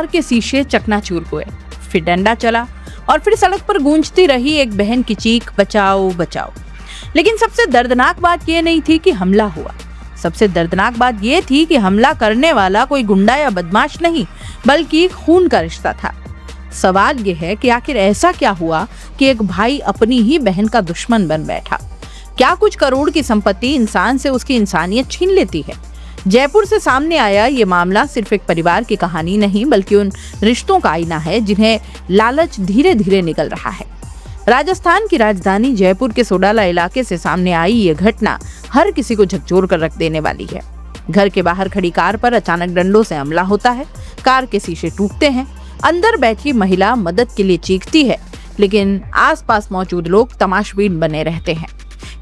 Car के शीशे चकनाचूर हुए, फिर डंडा चला और फिर सड़क पर गूंजती रही एक बहन की चीख, बचाओ बचाओ। लेकिन सबसे दर्दनाक बात यह नहीं थी कि हमला हुआ, सबसे दर्दनाक बात यह थी कि हमला करने वाला कोई गुंडा या बदमाश नहीं, बल्कि खून का रिश्ता था। सवाल यह है कि आखिर ऐसा क्या हुआ कि एक भाई अपनी ही बहन का दुश्मन बन बैठा? क्या कुछ करोड़ की संपत्ति इंसान से उसकी इंसानियत छीन लेती है? जयपुर से सामने आया ये मामला सिर्फ एक परिवार की कहानी नहीं, बल्कि उन रिश्तों का आईना है जिन्हें लालच धीरे धीरे निगल रहा है। राजस्थान की राजधानी जयपुर के सोडाला इलाके से सामने आई ये घटना हर किसी को झकझोर कर रख देने वाली है। घर के बाहर खड़ी कार पर अचानक डंडों से हमला होता है, कार के शीशे टूटते हैं, अंदर बैठी महिला मदद के लिए चीखती है, लेकिन आसपास मौजूद लोग तमाशबीन बने रहते हैं।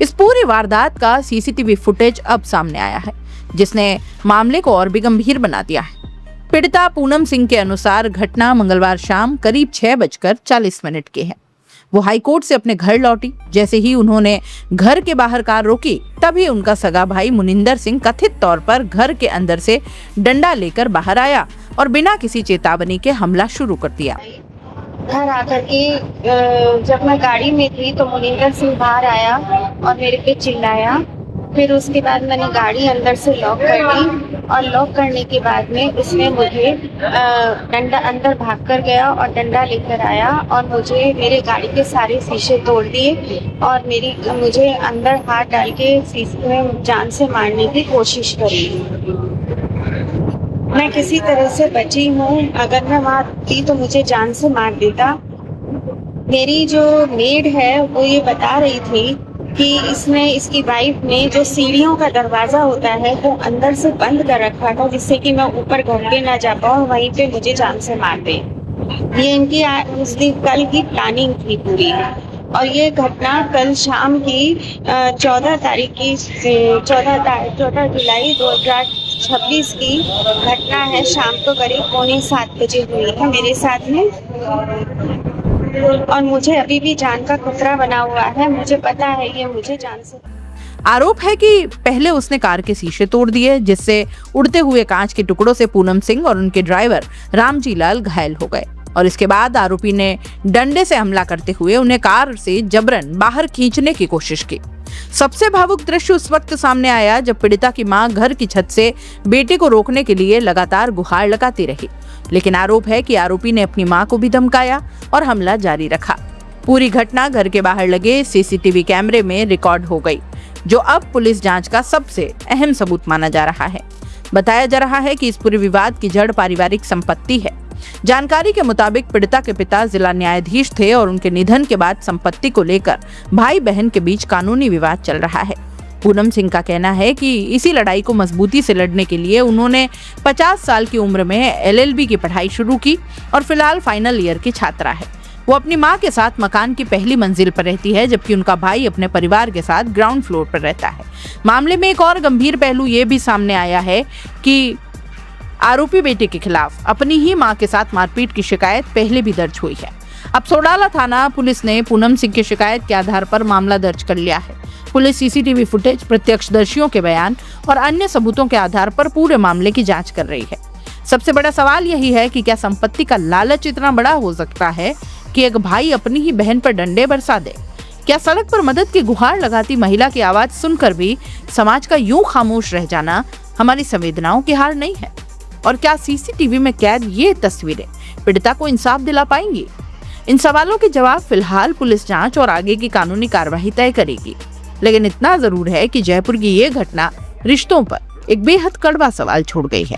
इस पूरी वारदात का सीसीटीवी फुटेज अब सामने आया है, जिसने मामले को और भी गंभीर बना दिया है। पीड़िता पूनम सिंह के अनुसार घटना मंगलवार शाम करीब 6:40 की है। वो हाईकोर्ट से अपने घर लौटी। जैसे ही उन्होंने घर के बाहर कार रोकी, तभी उनका सगा भाई मुनिंदर सिंह कथित तौर पर घर के अंदर से डंडा लेकर बाहर आया और बिना किसी चेतावनी के हमला शुरू कर दिया। घर आकर के जब मैं गाड़ी में थी तो मुनिंदर सिंह बाहर आया और मेरे पे चिल्लाया। फिर उसके बाद मैंने गाड़ी अंदर से लॉक कर दी और लॉक करने के बाद में उसने मुझे डंडा अंदर भाग कर गया और डंडा लेकर आया और मुझे मेरे गाड़ी के सारे शीशे तोड़ दिए और मुझे अंदर हाथ डाल के शीशे में जान से मारने की कोशिश करी। मैं किसी तरह से बची हूँ, अगर मैं वहाँ थी तो मुझे जान से मार देता। मेरी जो मेड है वो ये बता रही थी कि इसकी वाइफ ने जो सीढ़ियों का दरवाजा होता है वो अंदर से बंद कर रखा था, जिससे कि मैं ऊपर घर पे ना जा पाऊँ, वहीं पे मुझे जान से मार दे। ये इनकी उस दिन कल की प्लानिंग थी पूरी। और ये घटना कल शाम की 14 जुलाई 2026 की घटना है। शाम को करीब 6:45 बजे हुई है मेरे साथ में और मुझे अभी भी जान का खतरा बना हुआ है। मुझे पता है ये मुझे जान से। आरोप है कि पहले उसने कार के शीशे तोड़ दिए, जिससे उड़ते हुए कांच के टुकड़ों से पूनम सिंह और उनके ड्राइवर रामजी लाल घायल हो गए और इसके बाद आरोपी ने डंडे से हमला करते हुए उन्हें कार से जबरन बाहर खींचने की कोशिश की। सबसे भावुक दृश्य उस वक्त सामने आया जब पीड़िता की मां घर की छत से बेटे को रोकने के लिए लगातार गुहार लगाती रही, लेकिन आरोप है कि आरोपी ने अपनी मां को भी धमकाया और हमला जारी रखा। पूरी घटना घर के बाहर लगे सीसीटीवी कैमरे में रिकॉर्ड हो गई, जो अब पुलिस जांच का सबसे अहम सबूत माना जा रहा है। बताया जा रहा है कि इस पूरे विवाद की जड़ पारिवारिक संपत्ति है। जानकारी के मुताबिक पीड़िता के पिता जिला न्यायाधीश थे और उनके निधन के बाद संपत्ति को लेकर भाई बहन के बीच कानूनी विवाद चल रहा है। पूनम सिंह का कहना है कि इसी लड़ाई को मजबूती से लड़ने के लिए उन्होंने 50 साल की उम्र में LLB की पढ़ाई शुरू की और फिलहाल फाइनल ईयर की छात्रा है। वो अपनी मां के साथ मकान की पहली मंजिल पर रहती है, जबकि उनका भाई अपने परिवार के साथ ग्राउंड फ्लोर पर रहता है। मामले में एक और गंभीर पहलू ये भी सामने आया है कि आरोपी बेटे के खिलाफ अपनी ही मां के साथ मारपीट की शिकायत पहले भी दर्ज हुई है। अब सोडाला थाना पुलिस ने पूनम सिंह की शिकायत के आधार पर मामला दर्ज कर लिया है। पुलिस सीसीटीवी फुटेज, प्रत्यक्षदर्शियों के बयान और अन्य सबूतों के आधार पर पूरे मामले की जांच कर रही है। सबसे बड़ा सवाल यही है कि क्या संपत्ति का लालच इतना बड़ा हो सकता है कि एक भाई अपनी ही बहन पर डंडे बरसा दे? क्या सड़क पर मदद की गुहार लगाती महिला की आवाज सुनकर भी समाज का यूं खामोश रह जाना हमारी संवेदनाओं की हार नहीं है? और क्या सीसीटीवी में कैद ये तस्वीरें पीड़िता को इंसाफ दिला पाएंगी? इन सवालों के जवाब फिलहाल पुलिस जांच और आगे की कानूनी कार्रवाई तय करेगी। लेकिन इतना जरूर है कि जयपुर की ये घटना रिश्तों पर एक बेहद कड़वा सवाल छोड़ गई है।